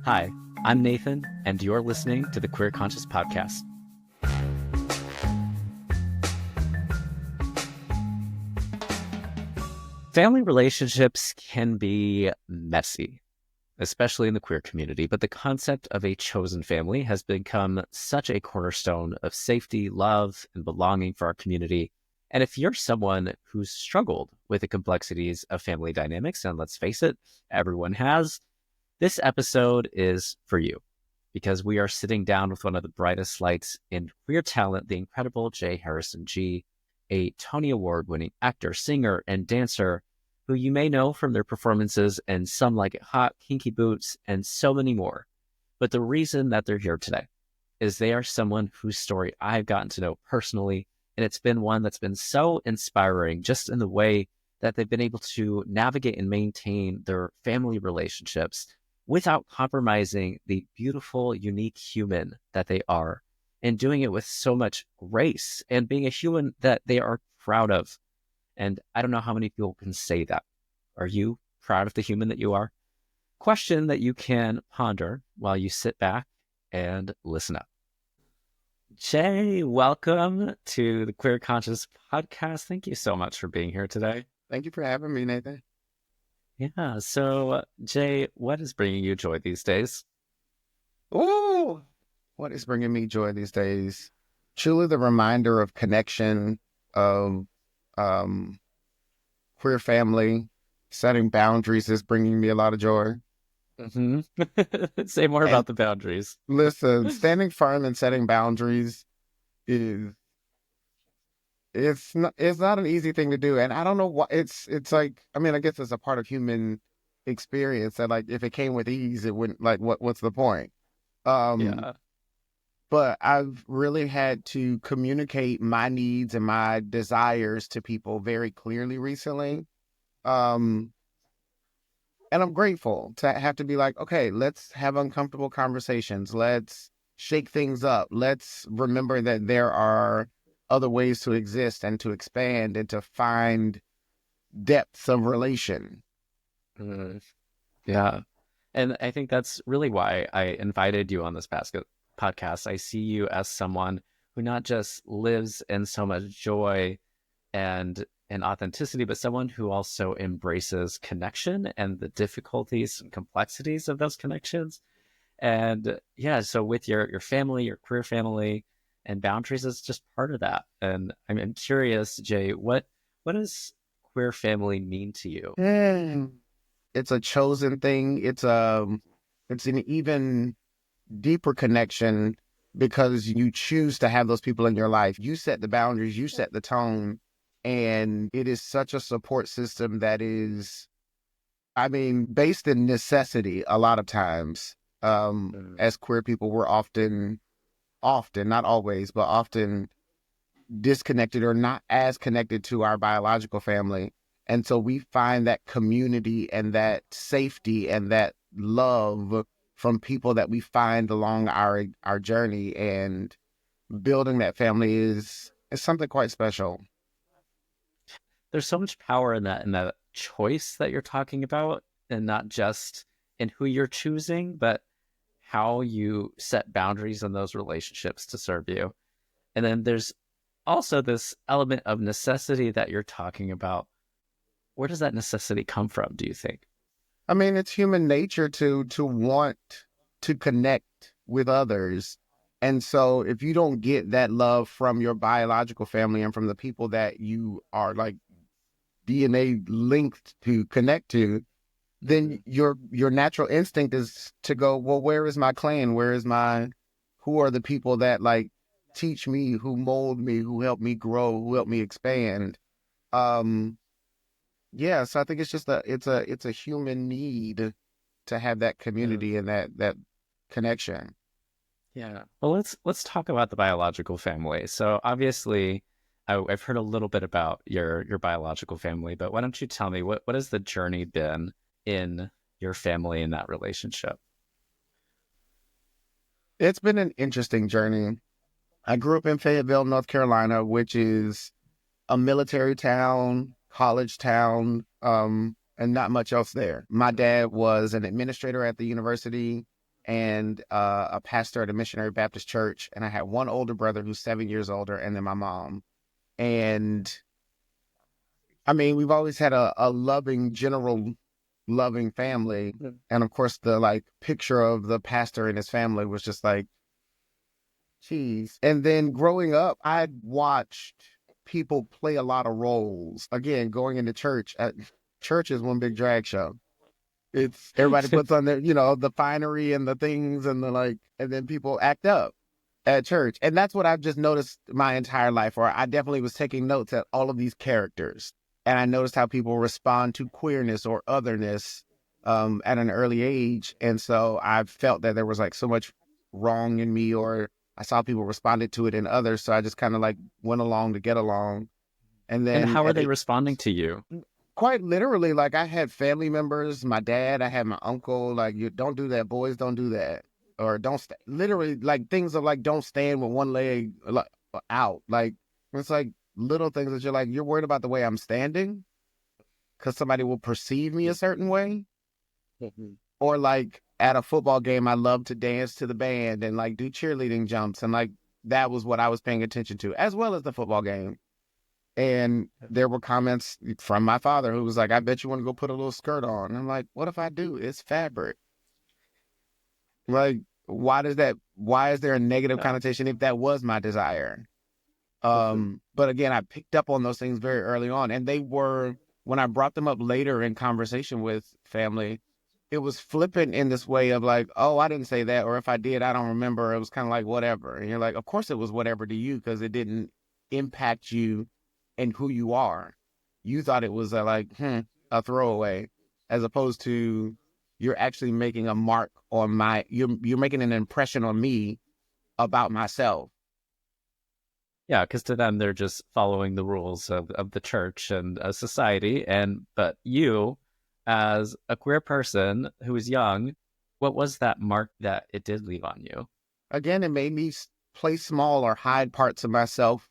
Hi, I'm Nathan, and you're listening to the Queer Conscious Podcast. Family relationships can be messy, especially in the queer community, but the concept of a chosen family has become such a cornerstone of safety, love, and belonging for our community. And if you're someone who's struggled with the complexities of family dynamics, and let's face it, everyone has, this episode is for you because we are sitting down with one of the brightest lights in queer talent, the incredible J. Harrison Ghee, a Tony Award-winning actor, singer, and dancer who you may know from their performances in Some Like It Hot, Kinky Boots, and so many more. But the reason that they're here today is they are someone whose story I've gotten to know personally, and it's been one that's been so inspiring just in the way that they've been able to navigate and maintain their family relationships without compromising the beautiful, unique human that they are, and doing it with so much grace and being a human that they are proud of. And I don't know how many people can say that. Are you proud of the human that you are? Question that you can ponder while you sit back and listen up. Jay, welcome to the Queer Conscious Podcast. Thank you so much for being here today. Thank you for having me, Nathan. Yeah. So, Jay, what is bringing you joy these days? Oh, what is bringing me joy these days? Truly the reminder of connection, of queer family, setting boundaries is bringing me a lot of joy. Say more And about the boundaries. listen, standing firm and setting boundaries is it's not an easy thing to do. And I don't know what it's like. I mean, I guess it's a part of human experience that, like, if it came with ease, it wouldn't, like, what's the point? Um Yeah. but I've really had to communicate my needs and my desires to people very clearly recently. Um, and I'm grateful to have to be like, okay, let's have uncomfortable conversations. Let's shake things up. Let's remember that there are other ways to exist and to expand and to find depths of relation. Mm, yeah. And I think that's really why I invited you on this podcast. I see you as someone who not just lives in so much joy and authenticity, but someone who also embraces connection and the difficulties and complexities of those connections. And yeah, so with your family, your queer family, and boundaries is just part of that. And I'm curious, Jay, what does queer family mean to you? Mm. It's a chosen thing. It's an even deeper connection because you choose to have those people in your life. You set the boundaries, you set the tone, and it is such a support system that is, I mean, based in necessity a lot of times. Mm. As queer people, we're often, not always, but often disconnected or not as connected to our biological family. And so we find that community and that safety and that love from people that we find along our journey, and building that family is something quite special. There's so much power in that choice that you're talking about, and not just in who you're choosing, but how you set boundaries in those relationships to serve you. And then there's also this element of necessity that you're talking about. Where does that necessity come from, do you think? I mean, it's human nature to want to connect with others. And so if you don't get that love from your biological family and from the people that you are, like, DNA linked to connect to, then your natural instinct is to go, well, where is my clan? Who are the people that, like, teach me, who mold me, who help me grow, who help me expand? Um, yeah, so I think it's just it's a human need to have that Mm. community and that connection. Yeah. Well, let's talk about the biological family. So obviously, I've heard a little bit about your biological family, but why don't you tell me what has the journey been in your family in that relationship? It's been an interesting journey. I grew up in Fayetteville, North Carolina, which is a military town, college town, and not much else there. My dad was an administrator at the university. and a pastor at a missionary Baptist church. And I had one older brother who's 7 years older, and then my mom. And I mean, we've always had a loving, general, loving family. And of course, the like picture of the pastor and his family was just like, geez. And then growing up, I'd watched people play a lot of roles. Again, going into church, church is one big drag show. It's everybody puts on their, the finery and the things and the like, and then people act up at church. And that's what I've just noticed my entire life, or I definitely was taking notes at all of these characters. And I noticed how people respond to queerness or otherness at an early age. And so I felt that there was like so much wrong in me, or I saw people responded to it in others. So I just kind of like went along to get along. And And then how are they responding to you? quite literally, like I had family members, my dad, I had my uncle, like, you don't do that, boys, don't do that. Or don't literally like things of like, don't stand with one leg like, out. Like, it's like little things that you're worried about the way I'm standing because somebody will perceive me a certain way. Or like at a football game, I love to dance to the band and like do cheerleading jumps. And like, that was what I was paying attention to, as well as the football game. And there were comments from my father who was like, I bet you want to go put a little skirt on. And I'm like, what if I do? It's fabric. Like, why is there a negative connotation if that was my desire? But again, I picked up on those things very early on. And they were, when I brought them up later in conversation with family, it was flippant in this way of like, oh, I didn't say that. Or if I did, I don't remember. It was kind of like, whatever. And you're like, of course it was whatever to you because it didn't impact you and who you are. You thought it was a throwaway, as opposed to you're actually making a mark on you're making an impression on me about myself. Yeah, because to them they're just following the rules of the church and society. But you, as a queer person who is young, what was that mark that it did leave on you? Again, it made me play small or hide parts of myself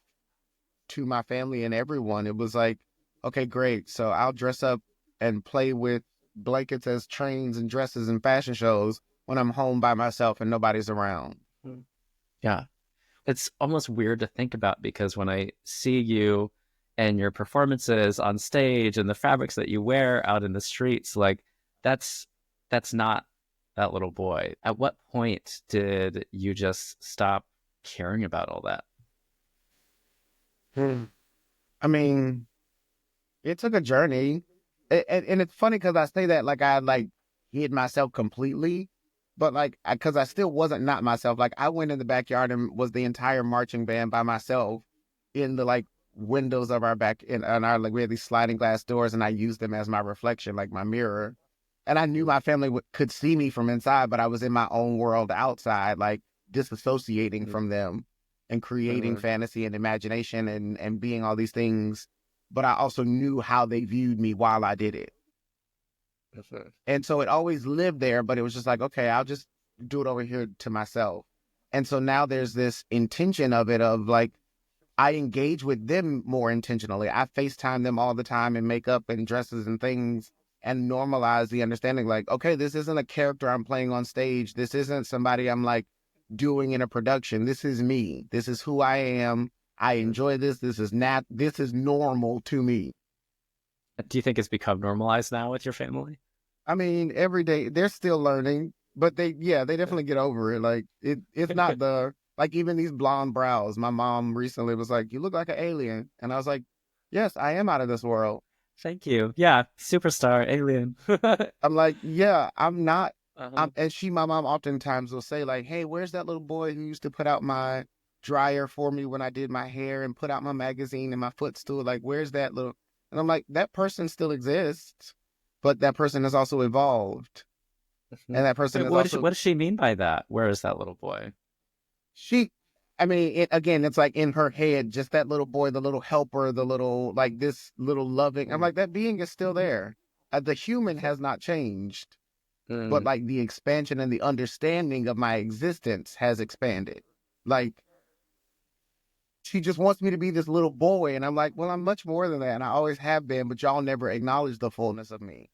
to my family and everyone. It was like, okay, great. So I'll dress up and play with blankets as trains and dresses and fashion shows when I'm home by myself and nobody's around. Yeah. It's almost weird to think about because when I see you and your performances on stage and the fabrics that you wear out in the streets, like that's not that little boy. At what point did you just stop caring about all that? I mean, it took a journey. And it's funny because I say that like I like hid myself completely, but like because I still wasn't not myself. Like I went in the backyard and was the entire marching band by myself in the like windows of our back in our like we had these sliding glass doors and I used them as my reflection, like my mirror. And I knew my family could see me from inside, but I was in my own world outside, like disassociating from them and creating fantasy and imagination and being all these things. But I also knew how they viewed me while I did it. And so it always lived there, but it was just like, okay, I'll just do it over here to myself. And so now there's this intention of it of like, I engage with them more intentionally. I FaceTime them all the time in makeup and dresses and things and normalize the understanding like, okay, this isn't a character I'm playing on stage. This isn't somebody I'm like doing in a production. This is me. This is who I am. I enjoy this. This is normal to me. Do you think it's become normalized now with your family? I mean, every day they're still learning, but they definitely get over it. Like it's not the like even these blonde brows. My mom recently was like, "You look like an alien," and I was like, "Yes, I am out of this world." Thank you. Yeah, superstar, alien. I'm like, "Yeah, I'm not." Uh-huh. And my mom oftentimes will say like, "Hey, where's that little boy who used to put out my dryer for me when I did my hair and put out my magazine and my footstool? Like, where's that little?" And I'm like, "That person still exists, but that person has also evolved." And that person Wait, is also what does she mean by that? Where is that little boy? she. I mean, again, it's like in her head, just that little boy, the little helper, the little like this little loving. I'm like, that being is still there. The human has not changed, but like the expansion and the understanding of my existence has expanded. Like she just wants me to be this little boy, and I'm like, well, I'm much more than that, and I always have been, but y'all never acknowledge the fullness of me.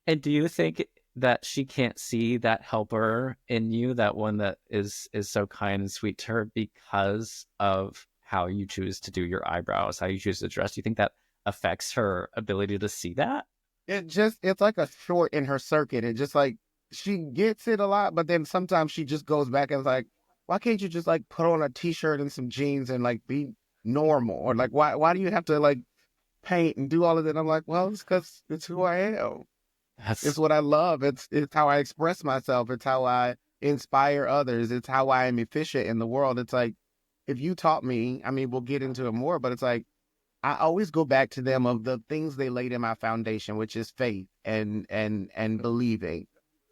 And do you think that she can't see that helper in you, that one that is so kind and sweet to her because of how you choose to do your eyebrows, how you choose to dress? Do you think that affects her ability to see that? It's like a short in her circuit. It just like she gets it a lot, but then sometimes she just goes back and is like, why can't you just like put on a t-shirt and some jeans and like be normal? Or like why do you have to like paint and do all of that? I'm like, well, it's because it's who I am. It's That's what I love. It's how I express myself. It's how I inspire others. It's how I am efficient in the world. It's like if you taught me, I mean, we'll get into it more, but it's like I always go back to them of the things they laid in my foundation, which is faith and believing.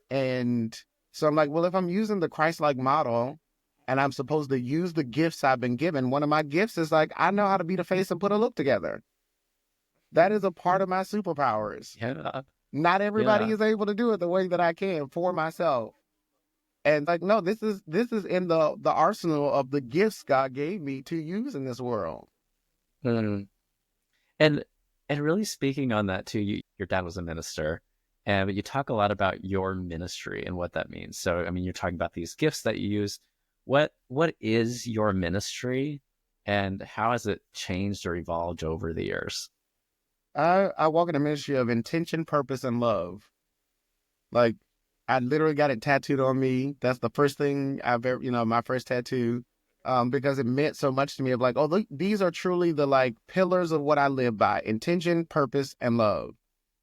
And so I'm like, well, if I'm using the Christ-like model and I'm supposed to use the gifts I've been given, one of my gifts is like I know how to be the face and put a look together. That is a part of my superpowers. yeah, Not everybody yeah. is able to do it the way that I can for myself. And like, no, this is in the arsenal of the gifts God gave me to use in this world. Mm. And and really speaking on that too, your dad was a minister, and you talk a lot about your ministry and what that means. So I mean, you're talking about these gifts that you use. What is your ministry, and how has it changed or evolved over the years? I walk in a ministry of intention, purpose, and love. Like I literally got it tattooed on me. That's the first thing I've ever, my first tattoo, because it meant so much to me. Of like, oh, look, these are truly the like pillars of what I live by: intention, purpose, and love.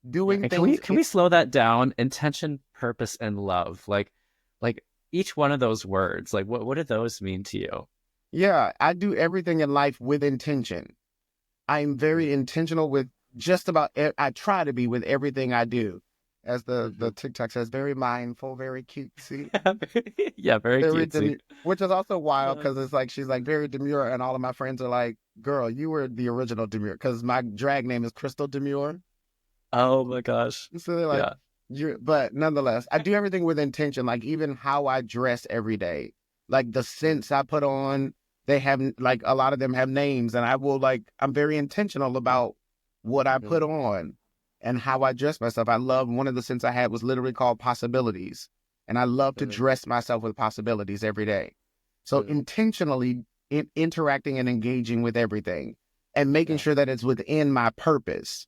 Yeah, Doing and things. can we slow that down? Intention, purpose, and love. Like each one of those words. Like what do those mean to you? Yeah, I do everything in life with intention. I'm very intentional with just about. I try to be with everything I do. As the Mm-hmm. TikTok says, very mindful, very cutesy. Yeah, very Very cutesy. demure, which is also wild Uh, because it's like she's like very demure, and all of my friends are like, "Girl, you were the original demure." Because my drag name is Crystal Demure, oh my gosh. so they're like, Yeah. "You." But nonetheless, I do everything with intention. Like even how I dress every day, like the scents I put on. They have like a lot of them have names, and I will like I'm very intentional about what I Mhm. put on and how I dress myself. I love one of the scents I had was literally called Possibilities, and I love to Mhm. dress myself with possibilities every day. So Mhm. intentionally interacting and engaging with everything and making Yeah. sure that it's within my purpose,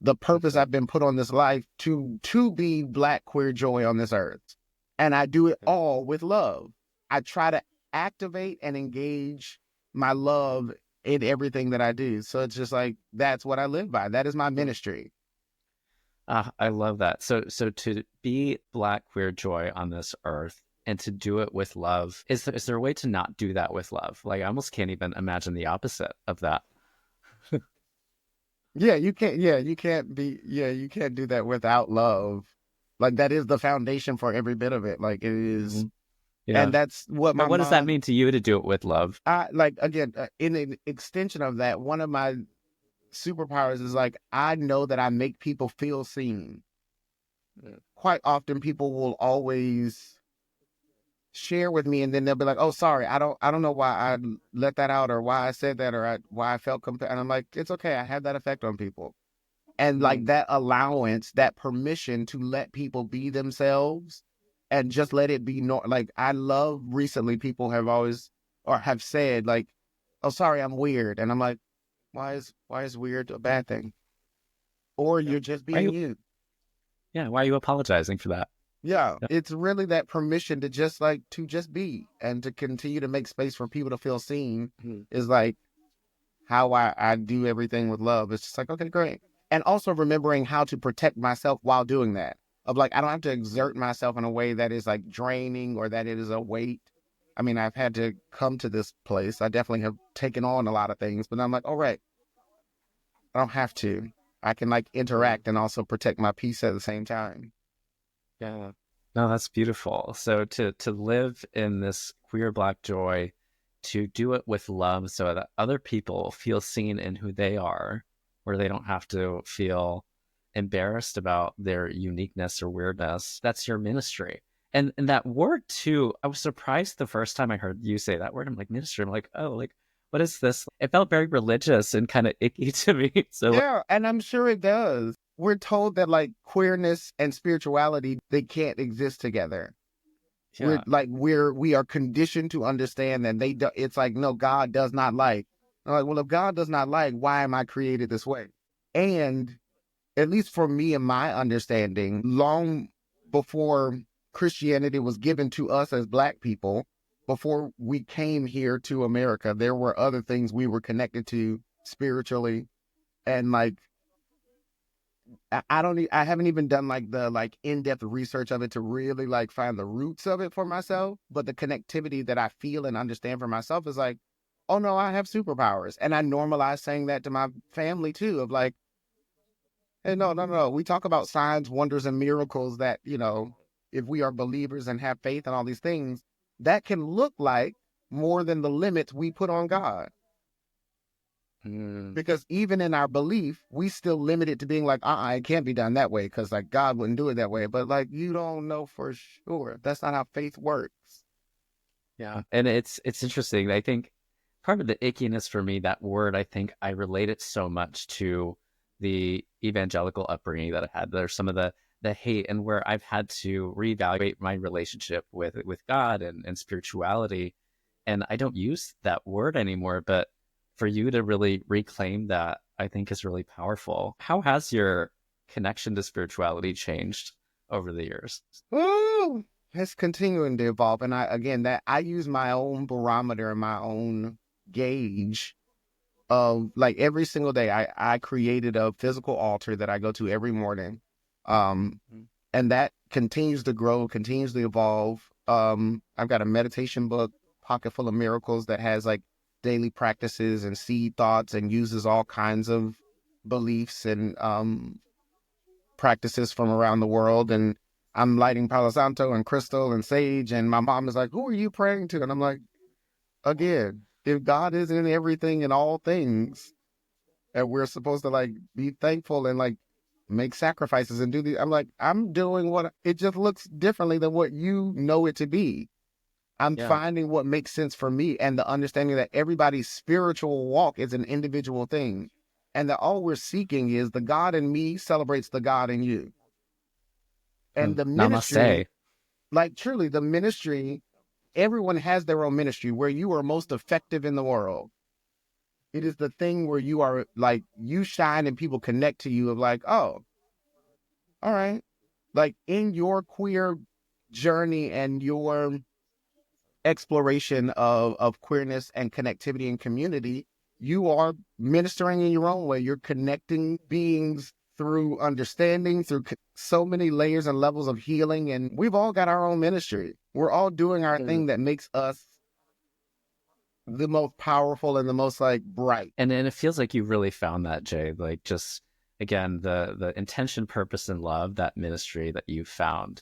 the purpose Mhm. I've been put on this life to be Black queer joy on this earth. And I do it Mhm. all with love. I try to activate and engage my love in everything that I do. So it's just like that's what I live by. That is my Mhm. ministry. Ah, I love that. So to be Black queer joy on this earth and to do it with love, is there a way to not do that with love? Like I almost can't even imagine the opposite of that. Yeah, you can't. Yeah, you can't be. Yeah, you can't do that without love. Like that is the foundation for every bit of it. Like it is, Mhm. Yeah. and that's what But my what does that mom. mean to you to do it with love? I like again in an extension of that. One of my superpowers is like I know that I make people feel seen. Mm. Quite often, people will always share with me, and then they'll be like, "Oh, sorry, I don't know why I let that out, or why I said that, or why I felt compelled." And I'm like, "It's okay. I have that effect on people." And like Mm. that allowance, that permission to let people be themselves and just let it be like I love recently people have always or have said like, "Oh, sorry, I'm weird." And I'm like, why is weird a bad thing? Or Yeah. you're just Why are being you you. yeah, why are you apologizing for that? Yeah, Yeah. it's really that permission to just like to just be and to continue to make space for people to feel seen Mhm. is like how I do everything with love. It's just like, okay, great. And also remembering how to protect myself while doing that. Of like, I don't have to exert myself in a way that is like draining or that it is a weight. I mean, I've had to come to this place. I definitely have taken on a lot of things, but I'm like, all right, I don't have to. I can like Mhm. interact and also protect my peace at the same time. Yeah. No, that's beautiful. So to live in this queer Black joy, to do it with love so that other people feel seen in who they are, where they don't have to feel embarrassed about their uniqueness or weirdness. That's your ministry. And that word too, I was surprised the first time I heard you say that word. I'm like, ministry. I'm like, oh, like what is this? It felt very religious and kind of icky to me. So Yeah, and I'm sure it does. we're told that like queerness and spirituality, they can't exist together. Yeah. We are conditioned to understand that it's like, no, God does not like. I'm like, well, if God does not like, why am I created this way? And at least for me and my understanding, long before Christianity was given to us as Black people, before we came here to America, there were other things we were connected to spiritually. And like, I haven't even done like the like in-depth research of it to really like find the roots of it for myself. But the connectivity that I feel and understand for myself is like, oh no, I have superpowers. And I normalize saying that to my family too, of like, hey, no, no, no. We talk about signs, wonders, and miracles that, if we are believers and have faith and all these things, that can look like more than the limits we put on God. Mm. Because even in our belief, we still limit it to being like, it can't be done that way because like God wouldn't do it that way. But like, you don't know for sure. That's not how faith works. Yeah. And it's interesting. I think part of the ickiness for me, that word, I think I relate it so much to the evangelical upbringing that I had. There's some of the hate, and where I've had to reevaluate my relationship with God and spirituality. And I don't use that word anymore, but for you to really reclaim that, I think is really powerful. How has your connection to spirituality changed over the years? Woo! It's continuing to evolve. And I use my own barometer and my own gauge of like every single day. I created a physical altar that I go to every morning. Um, and that continues to grow, continues to evolve. I've got a meditation book, Pocket Full of Miracles, that has like daily practices and seed thoughts and uses all kinds of beliefs and practices from around the world. And I'm lighting Palo Santo and crystal and sage. And my mom is like, who are you praying to? And I'm like, again, if God is in everything and all things, and we're supposed to like be thankful and like make sacrifices and do the, I'm like, I'm doing what it just looks differently than what you know it to be. I'm Yeah. finding what makes sense for me, and the understanding that everybody's spiritual walk is an individual thing, and that all we're seeking is the God in me celebrates the God in you. And the ministry, Namaste. like truly the ministry, everyone has their own ministry where you are most effective in the world. It is the thing where you are like, you shine and people connect to you of like, oh, all right. Like in your queer journey and your exploration of queerness and connectivity and community, you are ministering in your own way. You're connecting beings through understanding, through so many layers and levels of healing. And we've all got our own ministry. We're all doing our thing that makes us the most powerful and the most like bright. And it feels like you really found that, Jay. Like, just again, the intention, purpose, and love, that ministry that you found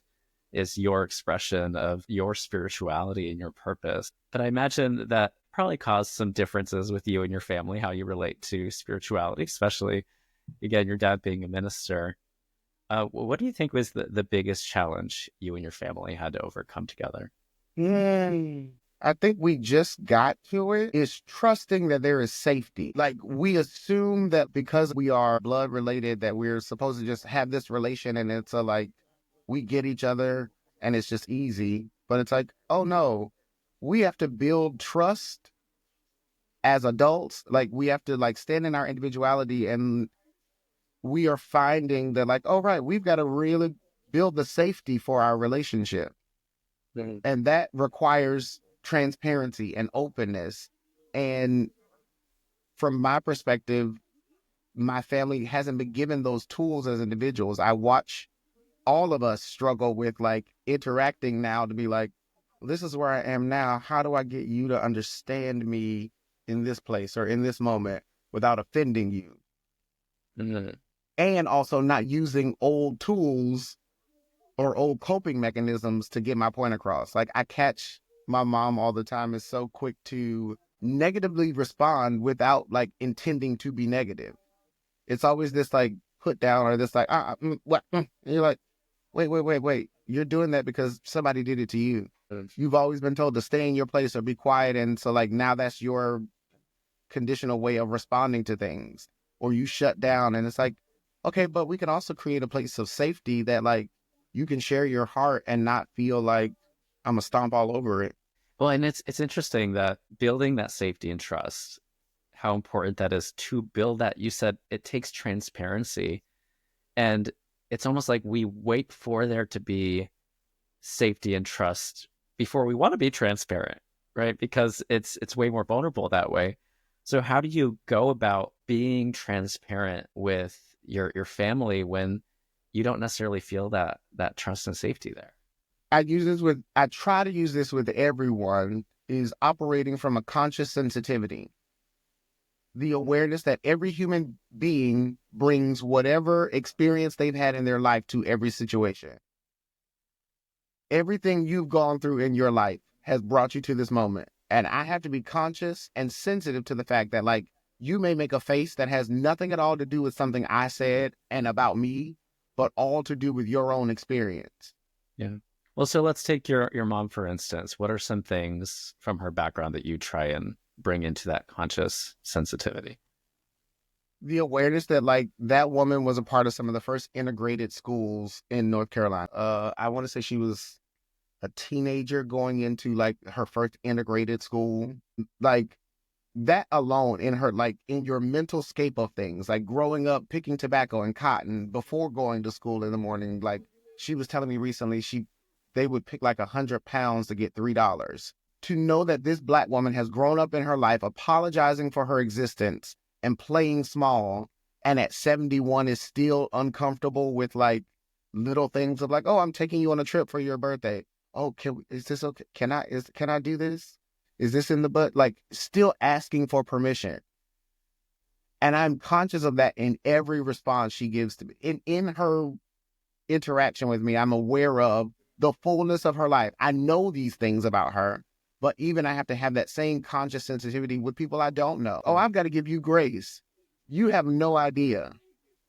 is your expression of your spirituality and your purpose. But I imagine that probably caused some differences with you and your family, how you relate to spirituality, especially again, your dad being a minister. What do you think was the biggest challenge you and your family had to overcome together? I think we just got to it, is trusting that there is safety. Like we assume that because we are blood related, that we're supposed to just have this relation and it's like we get each other and it's just easy. But it's like, oh no, we have to build trust as adults. Like we have to like stand in our individuality, and we are finding that like, oh right, we've got to really build the safety for our relationship. And that requires transparency and openness. And from my perspective, my family hasn't been given those tools as individuals. I watch all of us struggle with like interacting now to be like, this is where I am now. How do I get you to understand me in this place or in this moment without offending you? Mm-hmm. And also not using old tools or old coping mechanisms to get my point across. Like I catch my mom all the time is so quick to negatively respond without like intending to be negative. It's always this like put down or this like, what? And you're like, wait. You're doing that because somebody did it to you. You've always been told to stay in your place or be quiet. And so like now that's your conditional way of responding to things, or you shut down. And it's like, Okay, but we can also create a place of safety that like you can share your heart and not feel like I'm gonna stomp all over it. Well, and it's interesting that building that safety and trust, how important that is to build that. You said it takes transparency, and it's almost like we wait for there to be safety and trust before we want to be transparent, right? Because it's way more vulnerable that way. So how do you go about being transparent with your family when you don't necessarily feel that trust and safety there? I try to use this with everyone is operating from a conscious sensitivity. The awareness that every human being brings whatever experience they've had in their life to every situation. Everything you've gone through in your life has brought you to this moment. And I have to be conscious and sensitive to the fact that, like, you may make a face that has nothing at all to do with something I said and about me, but all to do with your own experience. Yeah. Well, so let's take your mom for instance. What are some things from her background that you try and bring into that conscious sensitivity? The awareness that, like, that woman was a part of some of the first integrated schools in North Carolina. I want to say she was a teenager going into like her first integrated school. Like, that alone in her, like in your mental scape of things, like growing up picking tobacco and cotton before going to school in the morning. Like she was telling me recently, they would pick like 100 pounds to get $3. To know that this Black woman has grown up in her life apologizing for her existence and playing small, and at 71 is still uncomfortable with like little things of like, oh, I'm taking you on a trip for your birthday. Oh, is this okay? Can I do this? Is this in the butt? Like still asking for permission. And I'm conscious of that in every response she gives to me. In her interaction with me, I'm aware of the fullness of her life. I know these things about her, but even I have to have that same conscious sensitivity with people I don't know. Oh, I've got to give you grace. You have no idea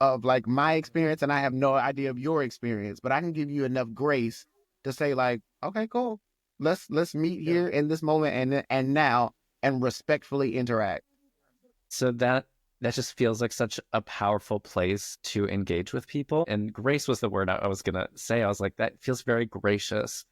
of like my experience, and I have no idea of your experience, but I can give you enough grace to say like, okay, cool. Let's meet here in this moment and now and respectfully interact. So that just feels like such a powerful place to engage with people. And grace was the word I was gonna say. I was like, that feels very gracious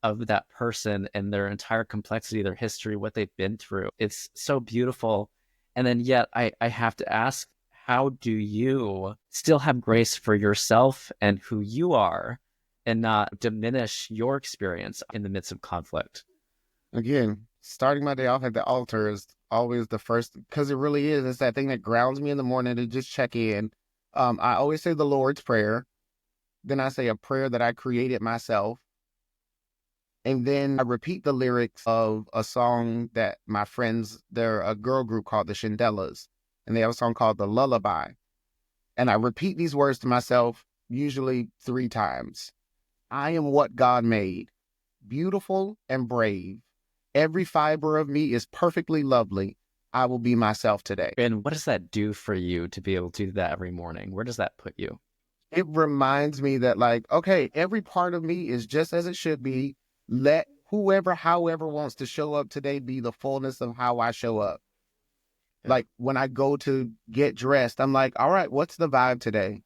of that person and their entire complexity, their history, what they've been through. It's so beautiful. And then yet I have to ask, how do you still have grace for yourself and who you are and not diminish your experience in the midst of conflict? Again, starting my day off at the altar is always the first, because it really is. It's that thing that grounds me in the morning to just check in. I always say the Lord's Prayer. Then I say a prayer that I created myself. And then I repeat the lyrics of a song that my friends, they're a girl group called the Shandellas, and they have a song called The Lullaby. And I repeat these words to myself, usually 3 times. I am what God made, beautiful and brave. Every fiber of me is perfectly lovely. I will be myself today. And what does that do for you to be able to do that every morning? Where does that put you? It reminds me that, like, okay, every part of me is just as it should be. Let whoever, however wants to show up today be the fullness of how I show up. Yeah. Like when I go to get dressed, I'm like, all right, what's the vibe today?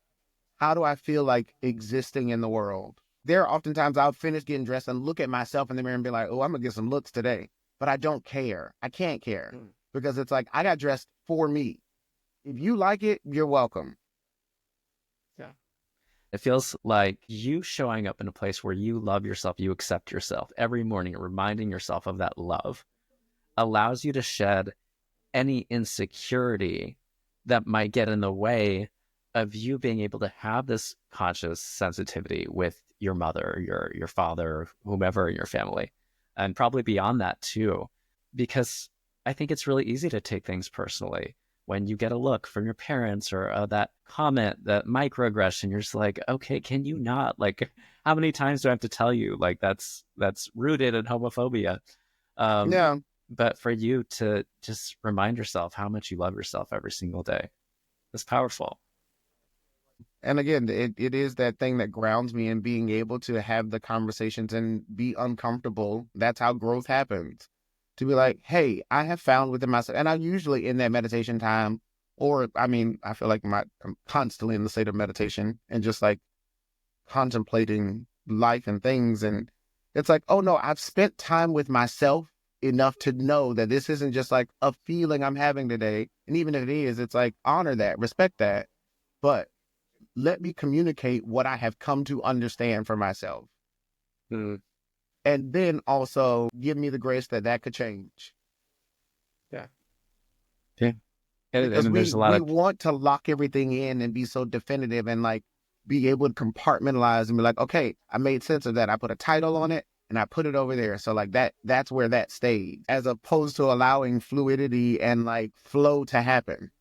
How do I feel like existing in the world? There are oftentimes I'll finish getting dressed and look at myself in the mirror and be like, oh, I'm gonna get some looks today. But I don't care. I can't care because it's like I got dressed for me. If you like it, you're welcome. Yeah. It feels like you showing up in a place where you love yourself, you accept yourself every morning, reminding yourself of that love allows you to shed any insecurity that might get in the way of you being able to have this conscious sensitivity with your mother, your father, whomever in your family, and probably beyond that too, because I think it's really easy to take things personally when you get a look from your parents or that comment, that microaggression. You're just like, okay, can you not? Like, how many times do I have to tell you? Like, that's rooted in homophobia. Um, Yeah. but for you to just remind yourself how much you love yourself every single day, it's powerful. And again, it is that thing that grounds me in being able to have the conversations and be uncomfortable. That's how growth happens. To be like, hey, I have found within myself, and I usually in that meditation time Or, I mean, I feel like I'm constantly in the state of meditation and just like contemplating life and things. And it's like, oh no, I've spent time with myself enough to know that this isn't just like a feeling I'm having today. And even if it is, it's like honor that, respect that. But let me communicate what I have come to understand for myself. Mm, And then also give me the grace that that could change. yeah. Yeah. And Because then there's a lot we of, want to lock everything in and be so definitive and like be able to compartmentalize and be like, okay, I made sense of that. I put a title on it and I put it over there. So like that's where that stays, as opposed to allowing fluidity and like flow to happen.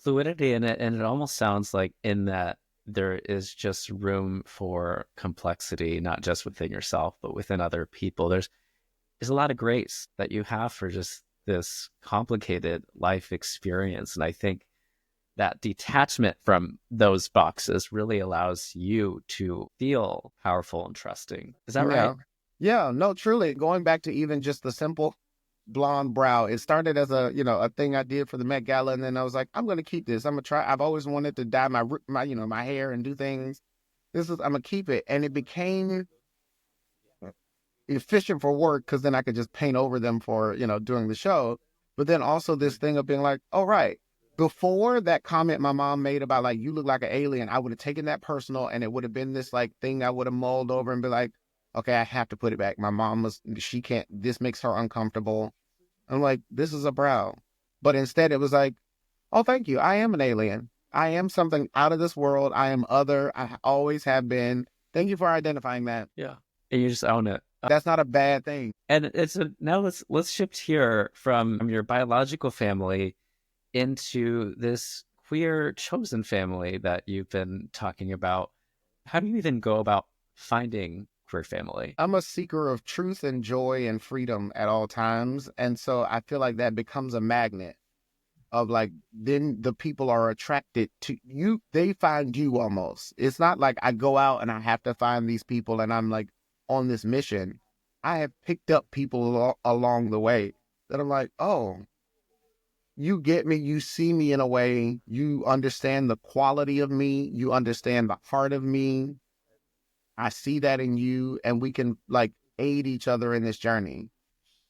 fluidity in it, and it almost sounds like in that there is just room for complexity, not just within yourself, but within other people. There's a lot of grace that you have for just this complicated life experience. And I think that detachment from those boxes really allows you to feel powerful and trusting. Is that right? Yeah. Yeah, no, truly. Going back to even just the simple blonde brow. It started as a, a thing I did for the Met Gala, and then I was like, I'm gonna keep this. I'm gonna try. I've always wanted to dye my hair and do things. I'm gonna keep it, and it became efficient for work because then I could just paint over them for during the show. But then also this thing of being like, oh right, before that comment my mom made about like you look like an alien, I would have taken that personal, and it would have been this like thing I would have mulled over and be like, okay, I have to put it back. My mom she can't. This makes her uncomfortable. I'm like, this is a brow. But instead it was like, oh, thank you. I am an alien. I am something out of this world. I am other. I always have been. Thank you for identifying that. Yeah. And you just own it. That's not a bad thing. And now let's shift here from your biological family into this queer chosen family that you've been talking about. How do you even go about finding queer family? I'm a seeker of truth and joy and freedom at all times. And so I feel like that becomes a magnet of like, then the people are attracted to you. They find you almost. It's not like I go out and I have to find these people and I'm like on this mission. I have picked up people along the way that I'm like, oh, you get me, you see me in a way, you understand the quality of me, you understand the heart of me. I see that in you, and we can like aid each other in this journey.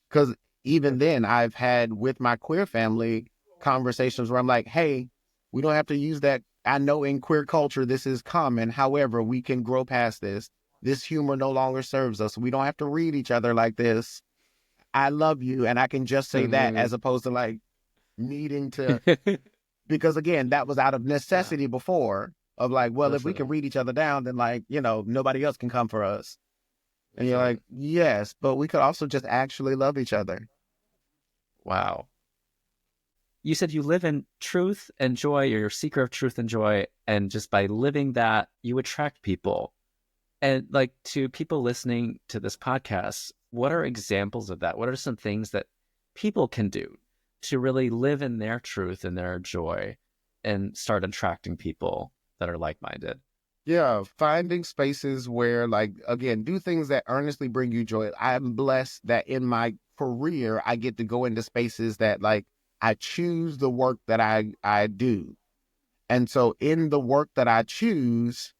Because even then, I've had with my queer family conversations where I'm like, hey, we don't have to use that. I know in queer culture, this is common. However, we can grow past this. This humor no longer serves us. We don't have to read each other like this. I love you. And I can just say that as opposed to like needing to, because again, that was out of Yeah, necessity before of like, well, for if we can sure. read each other down, then like, nobody else can come for us. For And you're sure. like, yes, but we could also just actually love each other. Wow. You said you live in truth and joy, you're a seeker of truth and joy, and just by living that, you attract people. And like to people listening to this podcast, what are examples of that? What are some things that people can do to really live in their truth and their joy and start attracting people that are like-minded? Yeah, finding spaces where, like, again, do things that earnestly bring you joy. I'm blessed that in my career, I get to go into spaces that, like, I choose the work that I do. And so, in the work that I choose,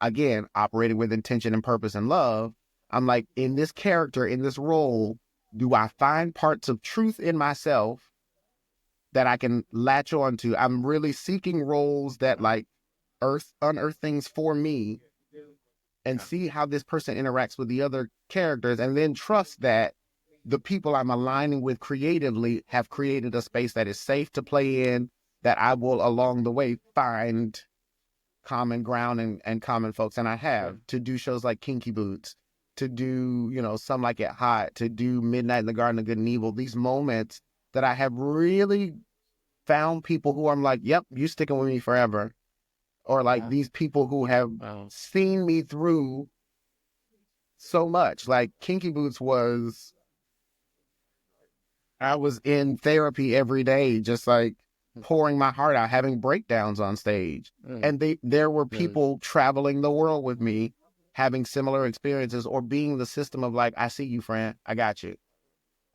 again, operating with intention and purpose and love, I'm like, in this character, in this role, do I find parts of truth in myself that I can latch on to? I'm really seeking roles that, like, unearth things for me and see how this person interacts with the other characters, and then trust that the people I'm aligning with creatively have created a space that is safe to play in, that I will along the way find common ground and common folks. And I have to do shows like Kinky Boots, to do, Some Like It Hot, to do Midnight in the Garden of Good and Evil, these moments that I have really found people who I'm like, yep, you sticking with me forever. Or like Yeah. these people who have Wow. seen me through so much. Like Kinky Boots I was in therapy every day, just like pouring my heart out, having breakdowns on stage. Mm, And there were mm, people traveling the world with me, having similar experiences, or being the system of like, I see you, friend, I got you.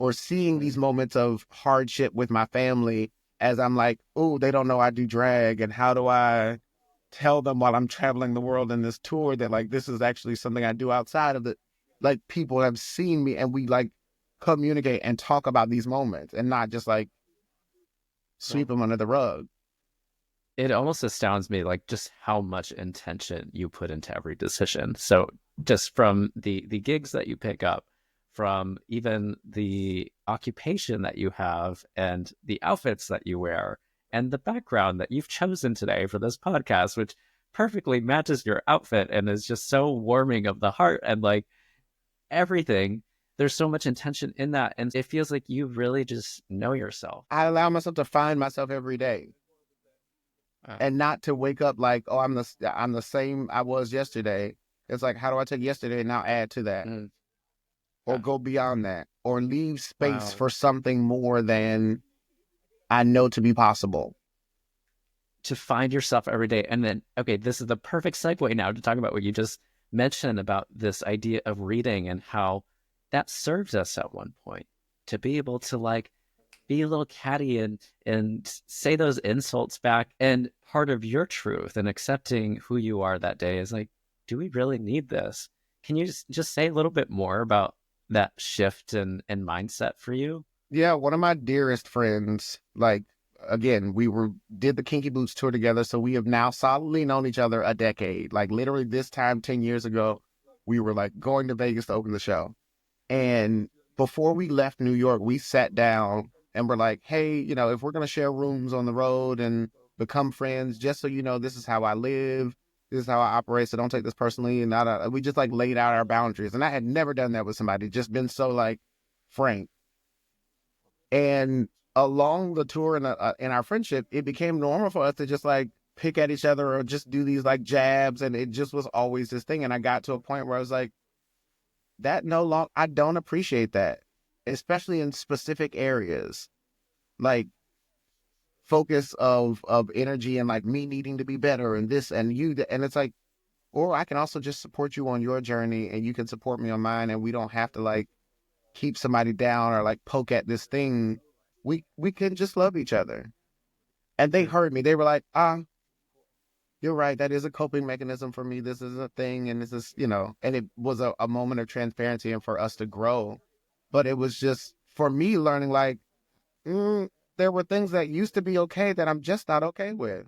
Or seeing these mm, moments of hardship with my family as I'm like, oh, they don't know I do drag, and how do I tell them while I'm traveling the world in this tour that like this is actually something I do outside of it. Like people have seen me and we like communicate and talk about these moments and not just like sweep Well, them under the rug. it almost astounds me like just how much intention you put into every decision. So just from the gigs that you pick up, from even the occupation that you have and the outfits that you wear and the background that you've chosen today for this podcast, which perfectly matches your outfit and is just so warming of the heart and like everything. There's so much intention in that. And it feels like you really just know yourself. I allow myself to find myself every day Wow. and not to wake up like, oh, I'm the same I was yesterday. It's like, how do I take yesterday and now add to that Mm, or yeah. go beyond that or leave space Wow. for something more than I know to be possible? To find yourself every day. And then, okay, this is the perfect segue now to talk about what you just mentioned about this idea of reading and how that serves us at one point to be able to like be a little catty and say those insults back. And part of your truth and accepting who you are that day is like, do we really need this? Can you just say a little bit more about that shift and mindset for you? Yeah, one of my dearest friends, like again, we were did the Kinky Boots tour together, so we have now solidly known each other a decade. Like literally this time 10 years ago, we were like going to Vegas to open the show. And before we left New York, we sat down and were like, hey, you know, if we're gonna share rooms on the road and become friends, just so you know, this is how I live, this is how I operate, so don't take this personally. And not we just like laid out our boundaries. And I had never done that with somebody, just been so like frank. And along the tour and in our friendship, it became normal for us to just like pick at each other or just do these like jabs. And it just was always this thing. And I got to a point where I was like, that no long, I don't appreciate that, especially in specific areas, like focus of energy and like me needing to be better and this and you. And it's like, or I can also just support you on your journey and you can support me on mine. And we don't have to like keep somebody down or like poke at this thing. We can just love each other. And they heard me. They were like, you're right. That is a coping mechanism for me. This is a thing. And this is, you know, and it was a moment of transparency and for us to grow. But it was just for me learning like, mm, there were things that used to be okay that I'm just not okay with.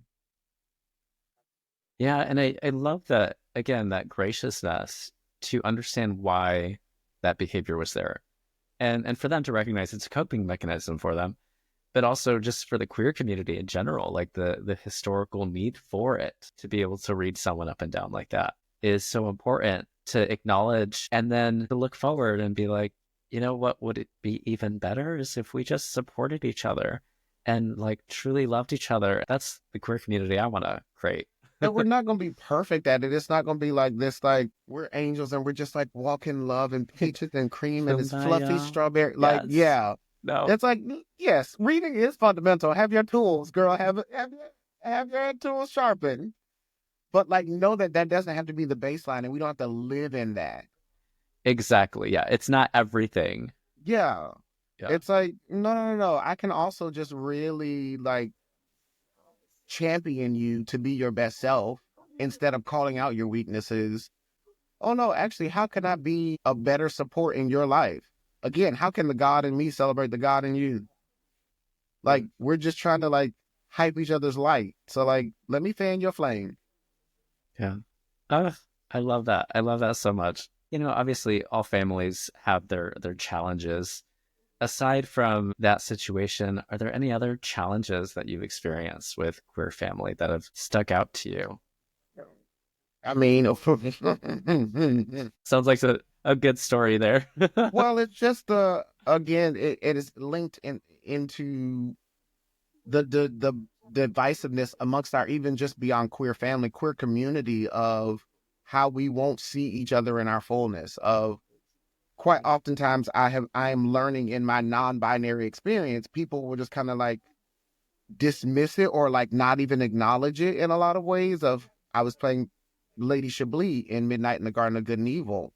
Yeah, and I love that again, that graciousness to understand why that behavior was there. And for them to recognize it's a coping mechanism for them, but also just for the queer community in general, like the historical need for it to be able to read someone up and down like that is so important to acknowledge and then to look forward and be like, you know what would it be even better is if we just supported each other and like truly loved each other. That's the queer community I want to create. And we're not going to be perfect at it. It's not going to be like this, like we're angels and we're just like walking love and peaches and cream and it's fluffy Kumbaya. strawberry. Like, Yes. yeah, No. it's like, yes, reading is fundamental. Have your tools, girl. Have your tools sharpened. But like, know that that doesn't have to be the baseline and we don't have to live in that. Exactly. Yeah. It's not everything. Yeah. Yeah. It's like, no. I can also just really like champion you to be your best self instead of calling out your weaknesses. Oh no, actually, how can I be a better support in your life? Again, how can the God in me celebrate the God in you? Like Mm, we're just trying to like hype each other's light. So like, let me fan your flame. yeah. Uh, I love that. I love that so much. You know, obviously all families have their challenges. Aside from that situation, are there any other challenges that you've experienced with queer family that have stuck out to you? I mean, Sounds like a good story there. well, it's just again, it is linked into the divisiveness amongst our even just beyond queer family, queer community of how we won't see each other in our fullness. Of quite oftentimes, I am learning in my non-binary experience, people will just kind of like dismiss it or like not even acknowledge it in a lot of ways. Of I was playing Lady Chablis in Midnight in the Garden of Good and Evil,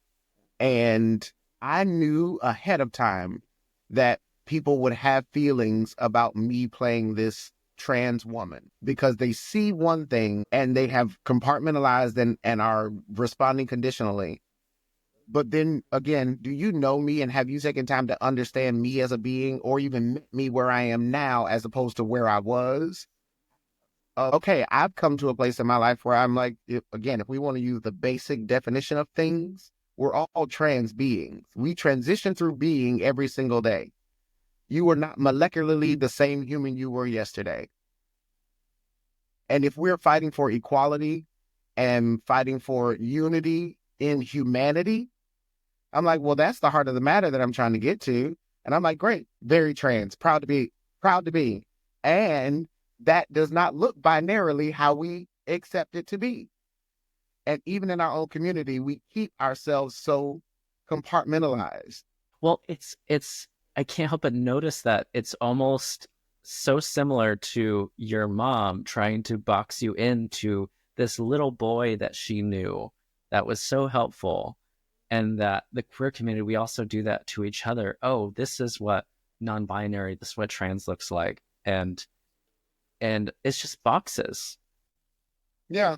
and I knew ahead of time that people would have feelings about me playing this trans woman because they see one thing and they have compartmentalized and are responding conditionally. But then again, do you know me and have you taken time to understand me as a being or even met me where I am now as opposed to where I was? Okay, I've come to a place in my life where I'm like, again, if we want to use the basic definition of things, we're all trans beings. We transition through being every single day. You are not molecularly the same human you were yesterday. And if we're fighting for equality and fighting for unity in humanity, I'm like, well, that's the heart of the matter that I'm trying to get to. And I'm like, great, very trans, proud to be. And that does not look binarily how we accept it to be. And even in our own community, we keep ourselves so compartmentalized. Well, it's I can't help but notice that it's almost so similar to your mom trying to box you into this little boy that she knew that was so helpful, and that the queer community, we also do that to each other. Oh, this is what non-binary, this is what trans looks like. And it's just boxes. Yeah.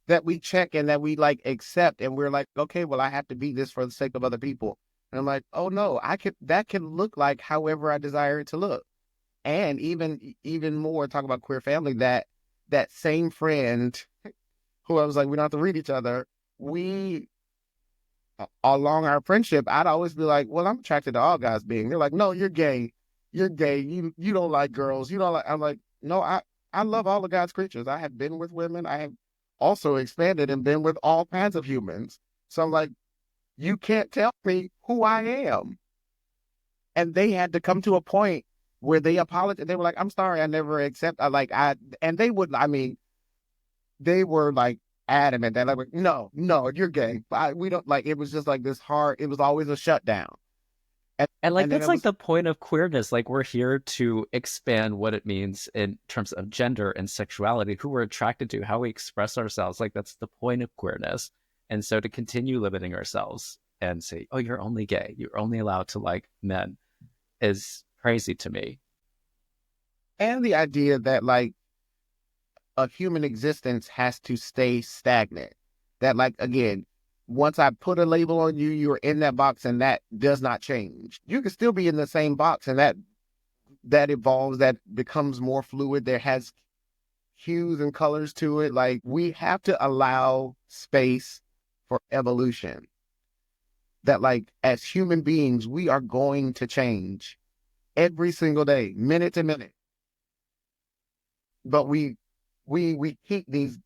That we check and that we like accept. And we're like, okay, well, I have to be this for the sake of other people. And I'm like, oh no, that can look like however I desire it to look. And even more, talk about queer family, that same friend who I was like, we don't have to read each other. We along our friendship, I'd always be like, well, I'm attracted to all guys being. They're like, no, you're gay. You're gay. You don't like girls. You don't like. I'm like, no, I love all of God's creatures. I have been with women. I have also expanded and been with all kinds of humans. So I'm like, you can't tell me who I am. And they had to come to a point where they apologized. They were like, I'm sorry, I never accept. And they would. I mean, they were like adamant that like, no, no, you're gay. We don't like. It was just like this hard. It was always a shutdown. And And like and then that's it like was the point of queerness. Like we're here to expand what it means in terms of gender and sexuality, who we're attracted to, how we express ourselves. Like that's the point of queerness. And so to continue limiting ourselves and say, "Oh, you're only gay. You're only allowed to like men," is crazy to me. and the idea that like a human existence has to stay stagnant. That like again, once I put a label on you, you're in that box, and that does not change. You can still be in the same box, and that evolves, that becomes more fluid. There has hues and colors to it. Like we have to allow space for evolution. That like as human beings, we are going to change every single day, minute to minute. But we keep these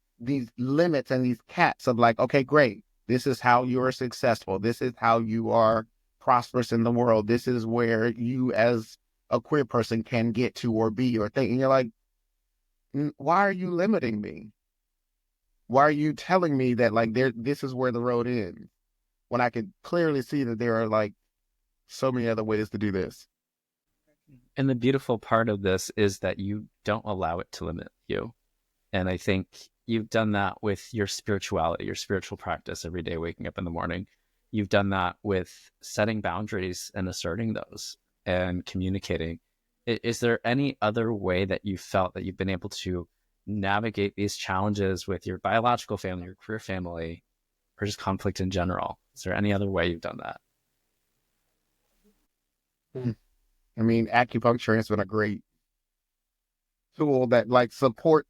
limits and these caps of like, okay, great. This is how you're successful. This is how you are prosperous in the world. This is where you as a queer person can get to or be or think. And you're like, why are you limiting me? Why are you telling me that like this is where the road ends when I could clearly see that there are like so many other ways to do this? And the beautiful part of this is that you don't allow it to limit you. And I think you've done that with your spirituality, your spiritual practice every day, waking up in the morning. You've done that with setting boundaries and asserting those and communicating. Is there any other way that you felt that you've been able to navigate these challenges with your biological family, your queer family, or just conflict in general? Is there any other way you've done that? I mean, acupuncture has been a great tool that like support.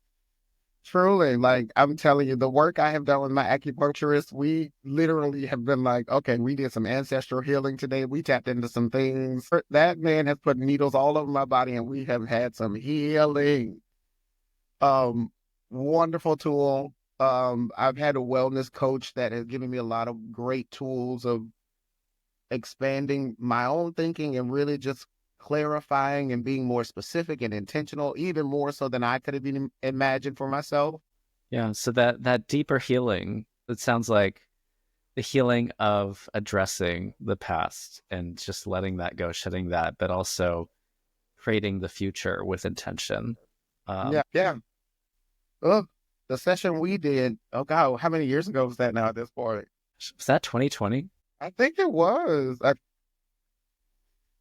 Truly, like I'm telling you, the work I have done with my acupuncturist, we literally have been like, okay, we did some ancestral healing today. We tapped into some things. That man has put needles all over my body, and we have had some healing. Um, Wonderful tool. I've had a wellness coach that has given me a lot of great tools of expanding my own thinking and really just clarifying and being more specific and intentional, even more so than I could have been imagined for myself. Yeah. So that deeper healing, it sounds like the healing of addressing the past and just letting that go, shedding that, but also creating the future with intention. Yeah, yeah. Look, the session we did, oh God, how many years ago was that now at this point? Was that 2020? I think it was.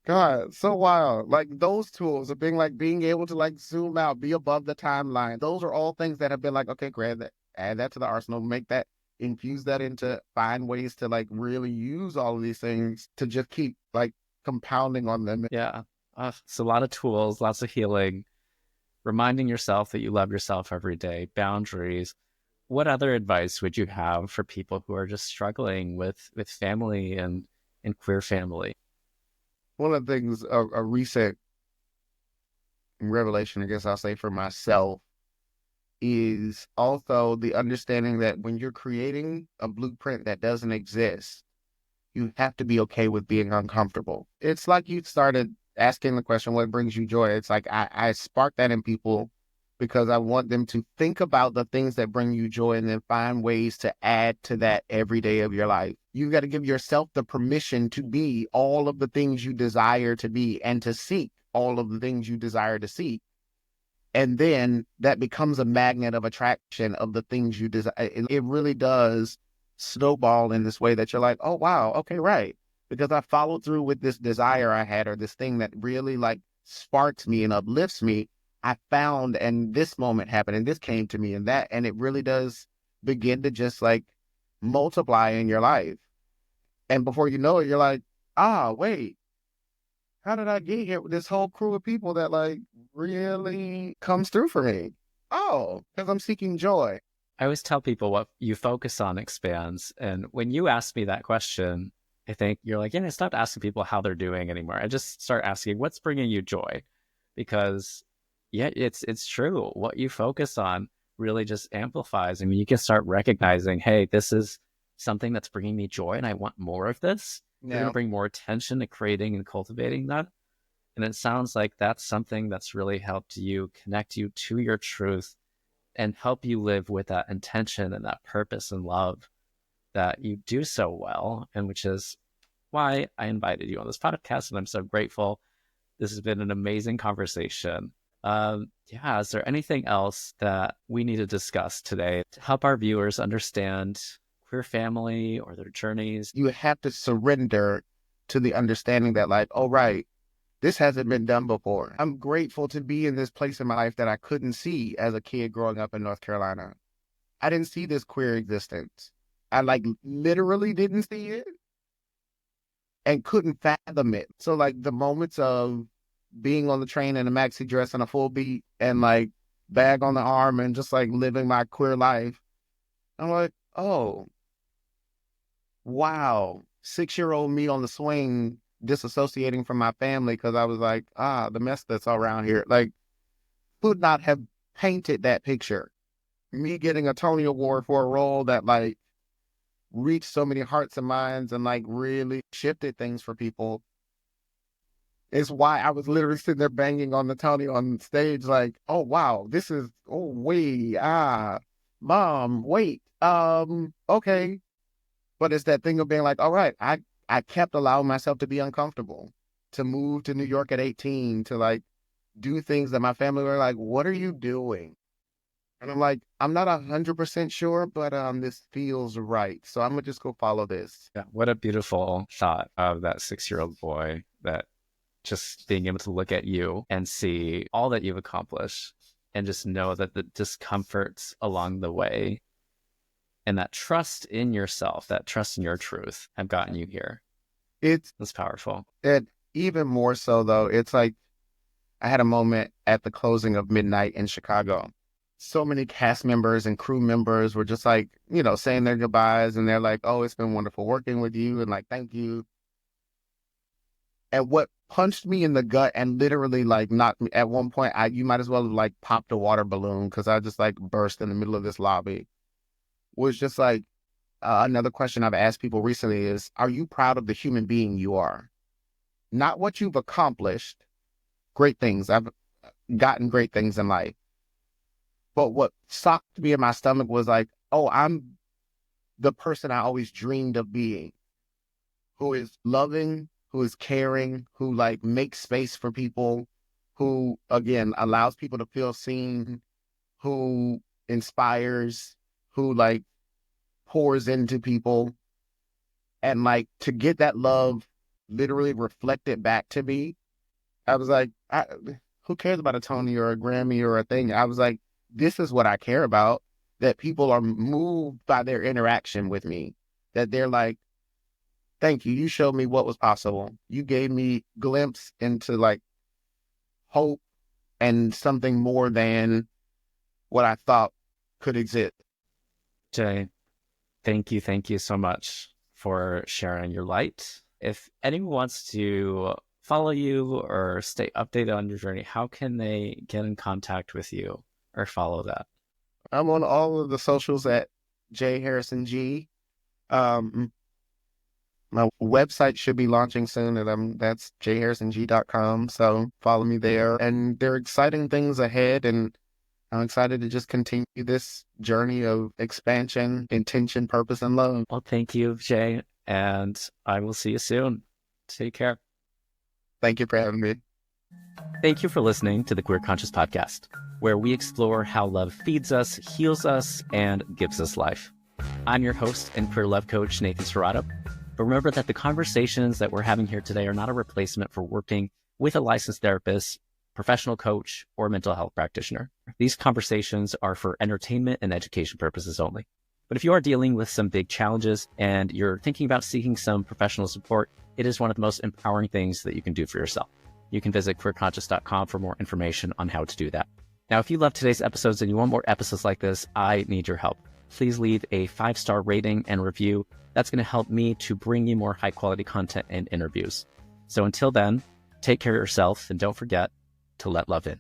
God, so wild. Like those tools of being able to like zoom out, be above the timeline. Those are all things that have been like, okay, grab that, add that to the arsenal, make that, infuse that into, find ways to like really use all of these things to just keep like compounding on them. Yeah. It's a lot of tools, lots of healing, reminding yourself that you love yourself every day, boundaries. What other advice would you have for people who are just struggling with family and queer family? One of the things, a recent revelation, I guess I'll say for myself, is also the understanding that when you're creating a blueprint that doesn't exist, you have to be okay with being uncomfortable. It's like you started asking the question, what brings you joy? It's like I spark that in people because I want them to think about the things that bring you joy and then find ways to add to that every day of your life. You got to give yourself the permission to be all of the things you desire to be and to seek all of the things you desire to seek. And then that becomes a magnet of attraction of the things you desire. It really does snowball in this way that you're like, oh, wow, okay, right. Because I followed through with this desire I had or this thing that really like sparks me and uplifts me. I found, and this moment happened, and this came to me, and that, and it really does begin to just like multiply in your life. And before you know it, you're like, ah, wait, how did I get here with this whole crew of people that like really comes through for me? Oh, because I'm seeking joy. I always tell people what you focus on expands. And when you ask me that question, I think you're like, yeah, I stopped asking people how they're doing anymore. I just start asking what's bringing you joy, because yeah, it's true. What you focus on really just amplifies. I mean, you can start recognizing, hey, this is something that's bringing me joy, and I want more of this. You're going to Yeah, bring more attention to creating and cultivating that. And it sounds like that's something that's really helped you connect you to your truth and help you live with that intention and that purpose and love that you do so well. And which is why I invited you on this podcast. And I'm so grateful. This has been an amazing conversation. Yeah, is there anything else that we need to discuss today to help our viewers understand queer family or their journeys? you have to surrender to the understanding that like, oh, right, this hasn't been done before. I'm grateful to be in this place in my life that I couldn't see as a kid growing up in North Carolina. I didn't see this queer existence. I like literally didn't see it and couldn't fathom it. So like the moments of being on the train in a maxi dress and a full beat and like bag on the arm and just like living my queer life, I'm like, oh, wow. 6-year-old me on the swing disassociating from my family because I was like, the mess that's around here. Like, could not have painted that picture. Me getting a Tony Award for a role that like reached so many hearts and minds and like really shifted things for people is why I was literally sitting there banging on the Tony on stage, like, oh wow, this is oh wait, mom, wait, okay. But it's that thing of being like, all right, I kept allowing myself to be uncomfortable, to move to New York at 18, to like do things that my family were like, what are you doing? And I'm like, I'm not 100% sure, but this feels right. So I'm gonna just go follow this. Yeah, what a beautiful thought of that 6-year-old boy, that just being able to look at you and see all that you've accomplished and just know that the discomforts along the way and that trust in yourself, that trust in your truth have gotten you here. It's That's powerful. it even more so though. It's like I had a moment at the closing of Midnight in Chicago. So many cast members and crew members were just like, saying their goodbyes and they're like, oh, it's been wonderful working with you and like, thank you. And what punched me in the gut and literally like knocked me at one point, you might as well have like popped a water balloon because I just like burst in the middle of this lobby, was just like another question I've asked people recently is, are you proud of the human being you are? Not what you've accomplished, great things. I've gotten great things in life. But what socked me in my stomach was like, oh, I'm the person I always dreamed of being, who is loving, who is caring, who like makes space for people, who again allows people to feel seen, who inspires, who like pours into people. And like to get that love literally reflected back to me, I was like, who cares about a Tony or a Grammy or a thing? I was like, this is what I care about, that people are moved by their interaction with me, that they're like, thank you. You showed me what was possible. You gave me glimpse into like hope and something more than what I thought could exist. Jay, thank you so much for sharing your light. If anyone wants to follow you or stay updated on your journey, how can they get in contact with you or follow that? I'm on all of the socials at J Harrison G. Um, my website should be launching soon, and that's jharrisong.com. So follow me there. And there are exciting things ahead, and I'm excited to just continue this journey of expansion, intention, purpose, and love. Well, thank you, Jay, and I will see you soon. Take care. Thank you for having me. Thank you for listening to the Queer Conscious Podcast, where we explore how love feeds us, heals us, and gives us life. I'm your host and queer love coach, Nathan Serrato. But remember that the conversations that we're having here today are not a replacement for working with a licensed therapist, professional coach, or mental health practitioner. These conversations are for entertainment and education purposes only. But if you are dealing with some big challenges and you're thinking about seeking some professional support, it is one of the most empowering things that you can do for yourself. You can visit queerconscious.com for more information on how to do that. Now, if you love today's episodes and you want more episodes like this, I need your help. Please leave a 5-star rating and review. That's going to help me to bring you more high quality content and interviews. So until then, take care of yourself and don't forget to let love in.